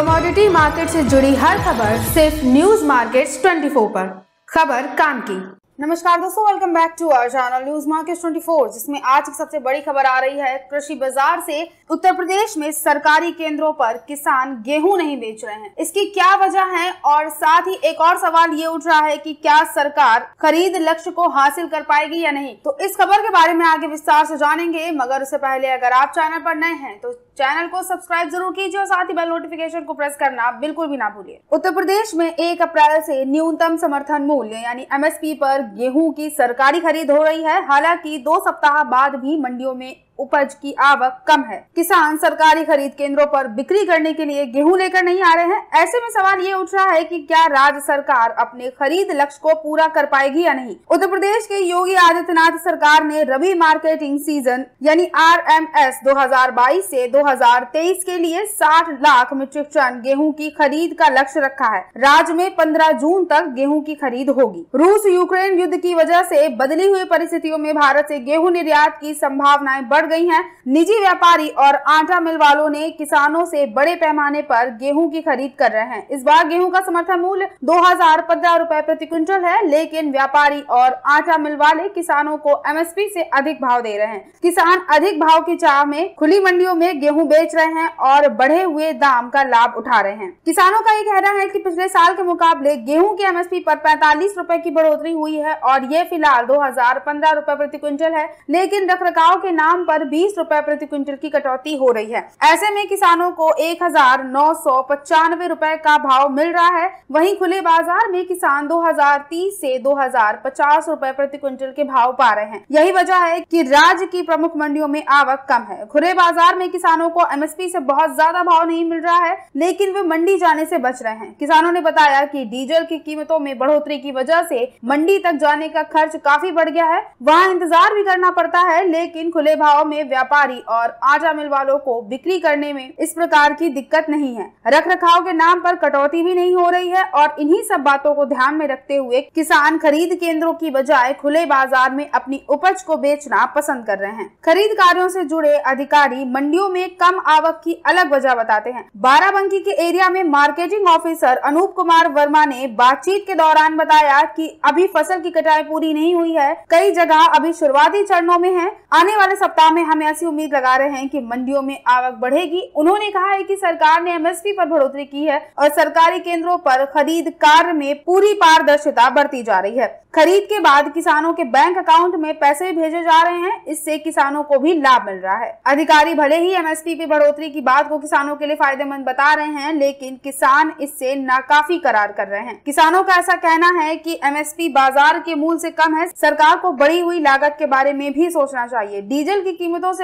Commodity market से जुड़ी हर खबर सिर्फ न्यूज मार्केट्स 24 पर। खबर काम की। नमस्कार दोस्तों, welcome back to our channel news markets 24, जिसमें आज की सबसे बड़ी खबर आ रही है कृषि बाजार से। उत्तर प्रदेश में सरकारी केंद्रों पर किसान गेहूं नहीं बेच रहे हैं, इसकी क्या वजह है? और साथ ही एक और सवाल ये उठ रहा है कि क्या सरकार खरीद लक्ष्य को हासिल कर पाएगी या नहीं। तो इस खबर के बारे में आगे विस्तार से जानेंगे, मगर उससे पहले अगर आप चैनल पर नए हैं तो चैनल को सब्सक्राइब जरूर कीजिए और साथ ही बेल नोटिफिकेशन को प्रेस करना बिल्कुल भी ना भूलिए। उत्तर प्रदेश में 1 अप्रैल से न्यूनतम समर्थन मूल्य यानी एमएसपी पर गेहूं की सरकारी खरीद हो रही है। हालांकि 2 सप्ताह बाद भी मंडियों में उपज की आवक कम है। किसान सरकारी खरीद केंद्रों पर बिक्री करने के लिए गेहूं लेकर नहीं आ रहे हैं। ऐसे में सवाल ये उठ रहा है कि क्या राज्य सरकार अपने खरीद लक्ष्य को पूरा कर पाएगी या नहीं। उत्तर प्रदेश के योगी आदित्यनाथ सरकार ने रबी मार्केटिंग सीजन यानी आरएमएस 2022 से 2023 के लिए 60 लाख मीट्रिक टन गेहूं की खरीद का लक्ष्य रखा है। राज्य में 15 जून तक गेहूं की खरीद होगी। रूस यूक्रेन युद्ध की वजह से बदली हुई परिस्थितियों में भारत से गेहूं निर्यात की संभावनाएं बढ़ गई हैं। निजी व्यापारी और आटा मिल वालों ने किसानों से बड़े पैमाने पर गेहूं की खरीद कर रहे हैं। इस बार गेहूं का समर्थन मूल्य 2015 रुपए प्रति क्विंटल है, लेकिन व्यापारी और आटा मिल वाले किसानों को एमएसपी से अधिक भाव दे रहे हैं। किसान अधिक भाव की चाह में खुली मंडियों में गेहूं बेच रहे हैं और बढ़े हुए दाम का लाभ उठा रहे हैं। किसानों का ये कहना है कि पिछले साल के मुकाबले गेहूं की एमएसपी पर 45 रुपए की बढ़ोतरी हुई है और ये फिलहाल 2015 रुपए प्रति क्विंटल है, लेकिन रखरखाव के नाम पर 20 रुपए प्रति क्विंटल की कटौती हो रही है। ऐसे में किसानों को 1995 रुपए का भाव मिल रहा है। वहीं खुले बाजार में किसान 2030 से 2050 रुपए प्रति क्विंटल के भाव पा रहे हैं। यही वजह है कि राज्य की प्रमुख मंडियों में आवक कम है। खुले बाजार में किसानों को एमएसपी से बहुत ज्यादा भाव नहीं मिल रहा है, लेकिन वे मंडी जाने से बच रहे हैं। किसानों ने बताया कि डीजल की कीमतों में बढ़ोतरी की वजह से मंडी तक जाने का खर्च काफी बढ़ गया है। वहाँ इंतजार भी करना पड़ता है, लेकिन खुले भाव में व्यापारी और आटा मिल वालों को बिक्री करने में इस प्रकार की दिक्कत नहीं है। रखरखाव के नाम पर कटौती भी नहीं हो रही है और इन्हीं सब बातों को ध्यान में रखते हुए किसान खरीद केंद्रों की बजाय खुले बाजार में अपनी उपज को बेचना पसंद कर रहे हैं। खरीद कार्यों से जुड़े अधिकारी मंडियों में कम आवक की अलग वजह बताते हैं। बाराबंकी के एरिया में मार्केटिंग ऑफिसर अनूप कुमार वर्मा ने बातचीत के दौरान बताया कि अभी फसल की कटाई पूरी नहीं हुई है, कई जगह अभी शुरुआती चरणों में है। आने वाले सप्ताह में हम ऐसी उम्मीद लगा रहे हैं कि मंडियों में आवक बढ़ेगी। उन्होंने कहा है कि सरकार ने एमएसपी पर बढ़ोतरी की है और सरकारी केंद्रों पर खरीद कार्य में पूरी पारदर्शिता बरती जा रही है। खरीद के बाद किसानों के बैंक अकाउंट में पैसे भेजे जा रहे हैं, इससे किसानों को भी लाभ मिल रहा है। अधिकारी भले ही एमएसपी पे बढ़ोतरी की बात को किसानों के लिए फायदेमंद बता रहे हैं, लेकिन किसान इससे नाकाफी करार कर रहे हैं। किसानों का ऐसा कहना है कि एमएसपी बाजार के मूल्य से कम है। सरकार को बढ़ी हुई लागत के बारे में भी सोचना चाहिए। डीजल की कीमतों में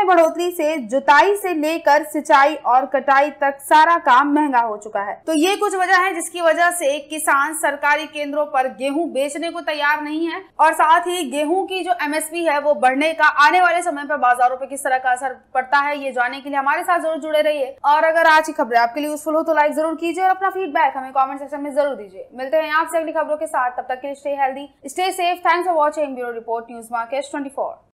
बढ़ोतरी से जुताई से लेकर सिंचाई और कटाई तक सारा काम महंगा हो चुका है। तो ये कुछ वजह है जिसकी वजह से किसान सरकारी केंद्रों पर गेहूं बेचने को तैयार नहीं है और साथ ही गेहूं की जो एमएसपी है वो बढ़ने का आने वाले समय पर बाजारों पर किस तरह का असर पड़ता है, ये जानने के लिए हमारे साथ जरूर जुड़े रहिए। और अगर आज की खबरें आपके लिए यूजफुल हो तो लाइक जरूर कीजिए और अपना फीडबैक हमें कमेंट सेक्शन में जरूर दीजिए। मिलते हैं आपसे अगली खबरों के साथ, तब तक के लिए stay healthy, stay safe. Thanks for watching bureau report news markets 24।